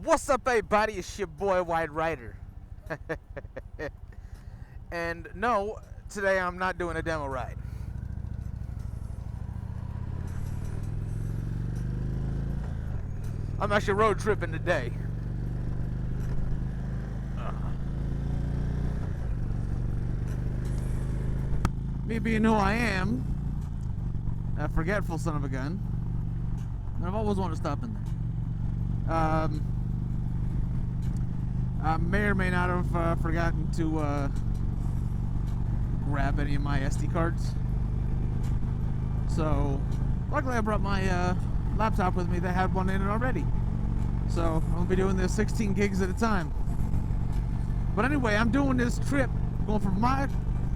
What's up, everybody? It's your boy White Rider. And no, today I'm not doing a demo ride. I'm actually road tripping today. Me being who I am, a forgetful son of a gun, and I've always wanted to stop in there. I may or may not have forgotten to grab any of my SD cards. So, luckily I brought my laptop with me that had one in it already. So, I'm going to be doing this 16 gigs at a time. But anyway, I'm doing this trip, going from my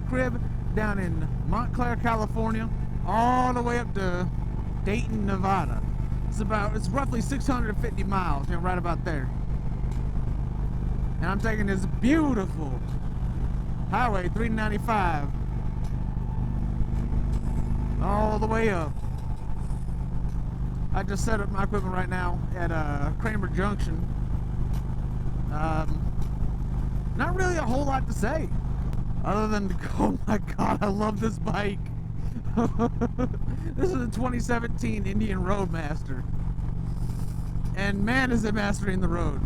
crib down in Montclair, California, all the way up to Dayton, Nevada. It's roughly 650 miles, right about there. And I'm taking this beautiful Highway 395 all the way up. I just set up my equipment right now at Kramer Junction. Not really a whole lot to say, other than, oh my god, I love this bike. This is a 2017 Indian Roadmaster. And man, is it mastering the road.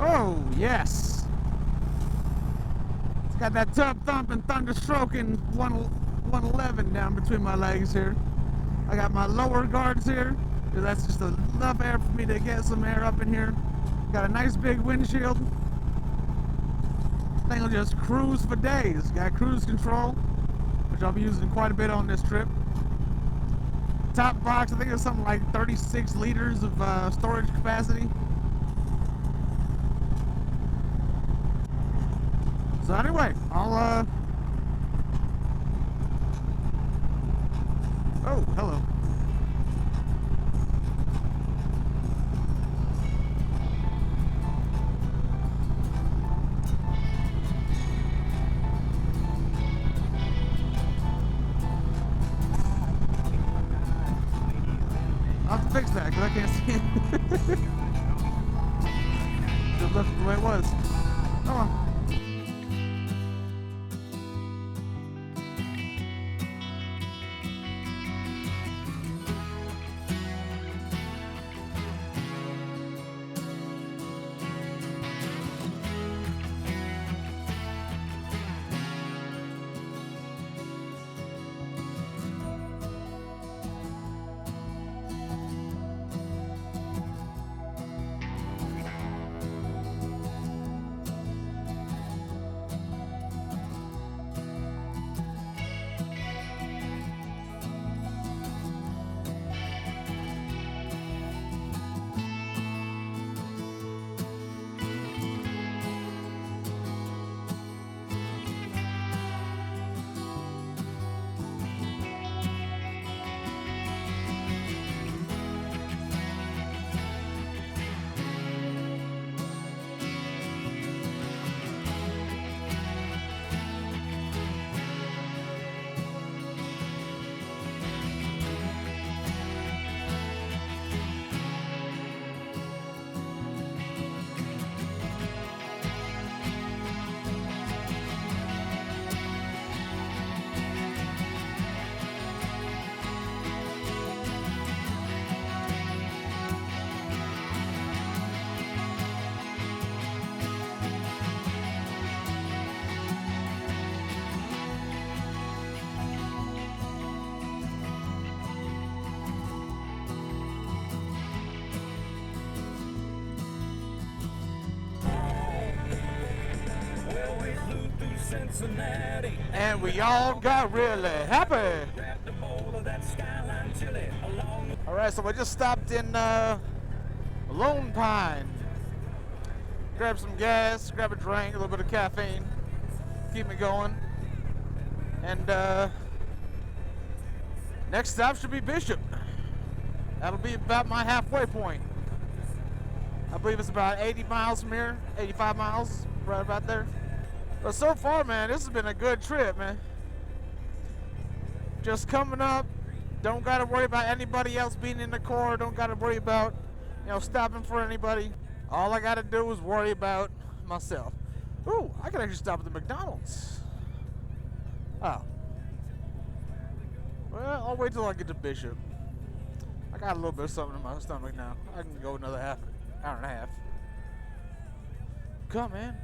Oh, yes. It's got that tub thumping, thunder stroking 111 down between my legs here. I got my lower guards here. That's just enough air for me to get some air up in here. Got a nice big windshield. Thing will just cruise for days. Got cruise control, which I'll be using quite a bit on this trip. Top box, I think it's something like 36 liters of storage capacity. So anyway, I'll oh, hello. I'll have to fix that because I can't see it. Just left it the way it was. Oh well. Cincinnati, And we all got really happy. grabbed a bowl of that skyline chili along. Alright, so we just stopped in Lone Pine. Grab some gas, grab a drink, a little bit of caffeine, keep me going. And next stop should be Bishop. That'll be about my halfway point. I believe it's about 80 miles from here, 85 miles, right about there. But so far, man, this has been a good trip, man. Just coming up, don't gotta worry about anybody else being in the car, don't gotta worry about, stopping for anybody. All I gotta do is worry about myself. Ooh, I can actually stop at the McDonald's. Oh. Well, I'll wait till I get to Bishop. I got a little bit of something in my stomach now. I can go another hour and a half. Come, man.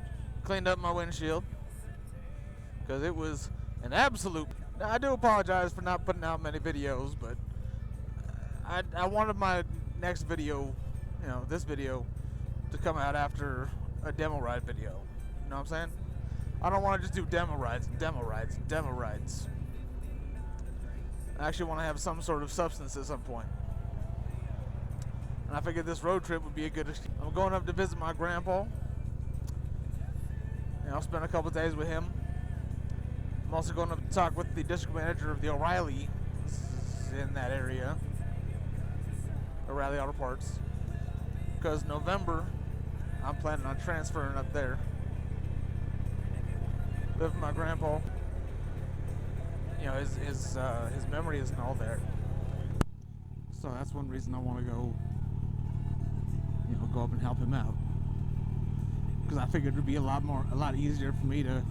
Cleaned up my windshield. Because it was an absolute... Now, I do apologize for not putting out many videos, but I wanted my next video, this video, to come out after a demo ride video. You know what I'm saying? I don't want to just do demo rides and demo rides and demo rides. I actually want to have some sort of substance at some point. And I figured this road trip would be a good... I'm going up to visit my grandpa. And I'll spend a couple days with him. I'm also going to talk with the district manager of the O'Reilly in that area. O'Reilly Auto Parts. Because November, I'm planning on transferring up there. Live with my grandpa. His memory isn't all there. So that's one reason I want to go up and help him out. Because I figured it would be a lot easier for me to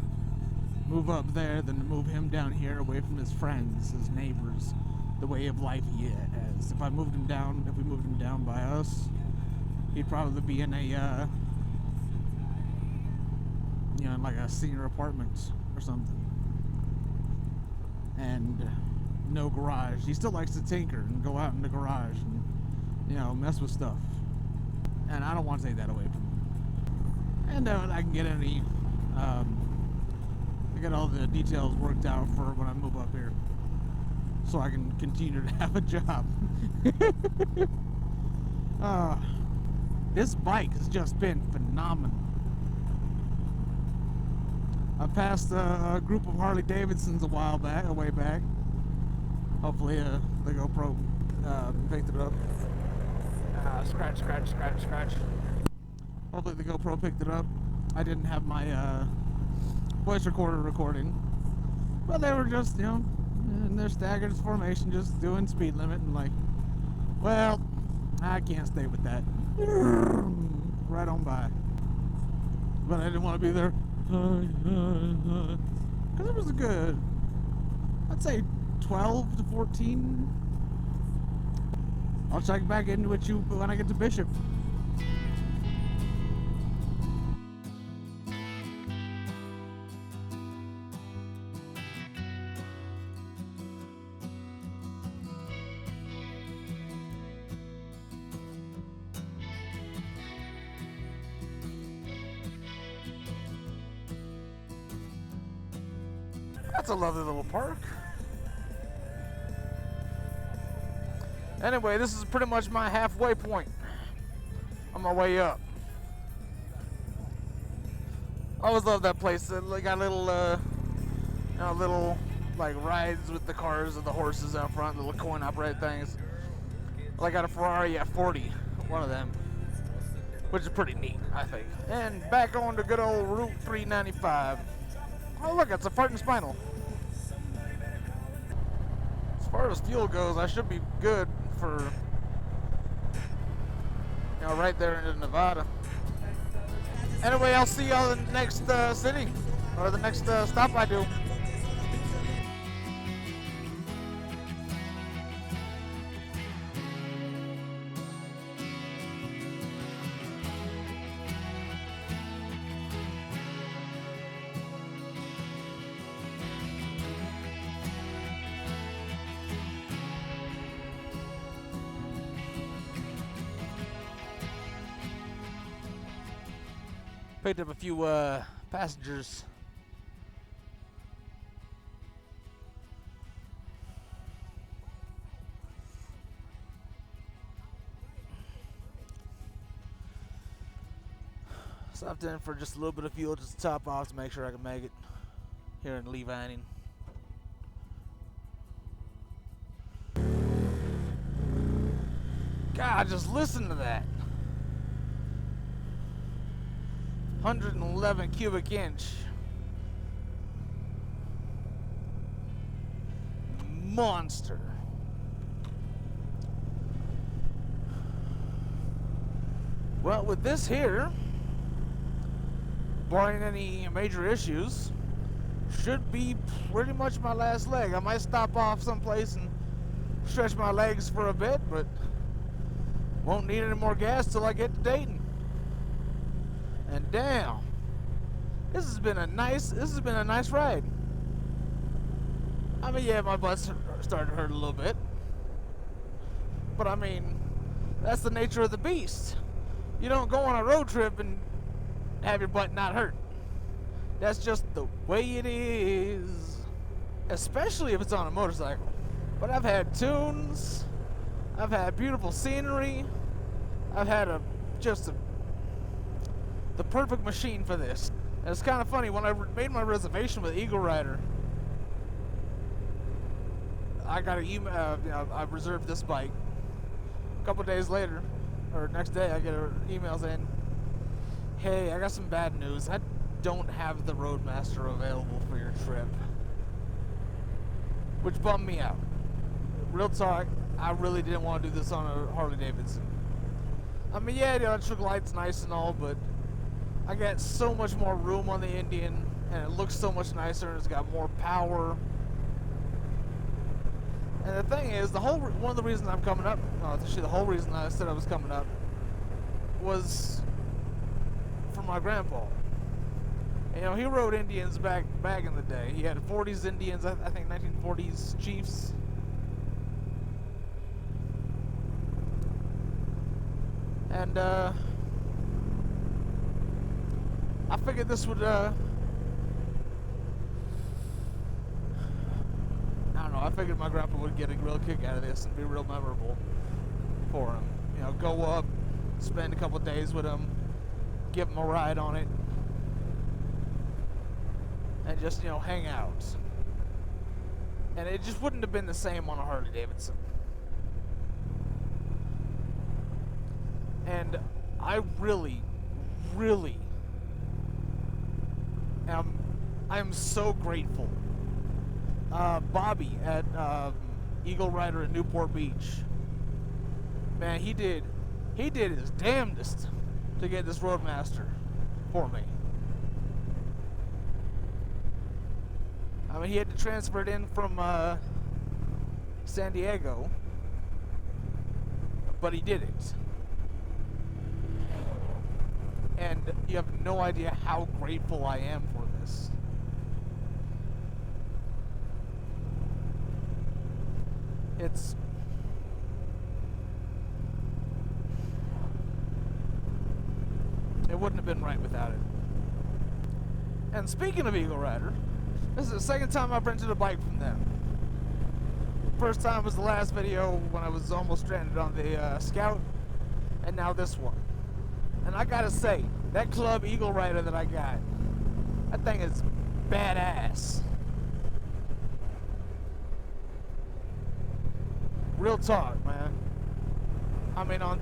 move up there than to move him down here away from his friends, his neighbors, the way of life he has. If we moved him down by us, he'd probably be in a, in like a senior apartment or something. And no garage. He still likes to tinker and go out in the garage and, mess with stuff. And I don't want to take that away from him. And I can get I get all the details worked out for when I move up here, so I can continue to have a job. This bike has just been phenomenal. I passed a group of Harley Davidsons way back. Hopefully the GoPro picked it up. Scratch. Hopefully the GoPro picked it up. I didn't have my voice recorder recording, but they were just, in their staggered formation, just doing speed limit, and like, well, I can't stay with that. Right on by. But I didn't want to be there. Because it was a good, I'd say 12 to 14. I'll check back into it when I get to Bishop. That's a lovely little park. Anyway, this is pretty much my halfway point on my way up. I always love that place. They got little, little like rides with the cars and the horses out front, little coin-operated things. Well, I got a Ferrari F40, one of them, which is pretty neat, I think. And back on to good old Route 395. Oh, look, it's a farting spinal. As far as fuel goes, I should be good for, right there into Nevada. Anyway, I'll see y'all in the next city, or the next stop I do. Picked up a few passengers. Stopped in for just a little bit of fuel just to top off to make sure I can make it here in Lee Vining. God, just listen to that. 111 cubic inch. Monster. Well, with this here, barring any major issues, should be pretty much my last leg. I might stop off someplace and stretch my legs for a bit, but won't need any more gas till I get to Dayton. And damn, this has been a nice ride. I mean, yeah, my butt's starting to hurt a little bit, but I mean, that's the nature of the beast. You don't go on a road trip and have your butt not hurt. That's just the way it is, especially if it's on a motorcycle. But I've had tunes, I've had beautiful scenery, I've had the perfect machine for this. And it's kind of funny, when I made my reservation with Eaglerider, I got an email, I reserved this bike. A couple days later, or next day, I get an email saying, hey, I got some bad news. I don't have the Roadmaster available for your trip. Which bummed me out. Real talk, I really didn't want to do this on a Harley Davidson. I mean, yeah, the electric light's nice and all, but I got so much more room on the Indian, and it looks so much nicer, and it's got more power. And the thing is, one of the reasons I'm coming up, actually the whole reason I said I was coming up, was for my grandpa. You know, he rode Indians back in the day. He had 40s Indians, I think 1940s Chiefs. And I figured this would I don't know, I figured my grandpa would get a real kick out of this and be real memorable for him. You know, go up, spend a couple days with him, give him a ride on it, and just, you know, hang out. And it just wouldn't have been the same on a Harley Davidson. And I really I'm so grateful. Bobby at Eaglerider in Newport Beach, man, he did his damnedest to get this Roadmaster for me. I mean, he had to transfer it in from San Diego, but he did it. And you have no idea how grateful I am for this. It wouldn't have been right without it. And speaking of Eaglerider, this is the second time I've rented a bike from them. First time was the last video when I was almost stranded on the Scout, and now this one. And I gotta say, that Club Eaglerider that I got, that thing is badass. Real talk, man. I mean, on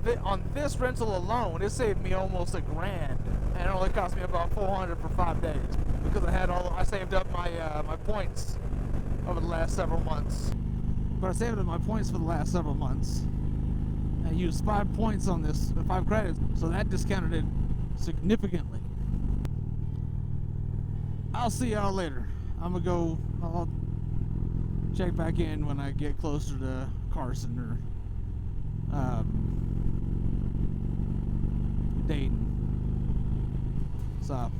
this rental alone, it saved me almost $1,000, and it only cost me about $400 for 5 days because I saved up my my points over the last several months. But I saved up my points for the last several months. I used 5 points on this, 5 credits, so that discounted it significantly. I'll see y'all later. I'll check back in when I get closer to Carson or Dayton. So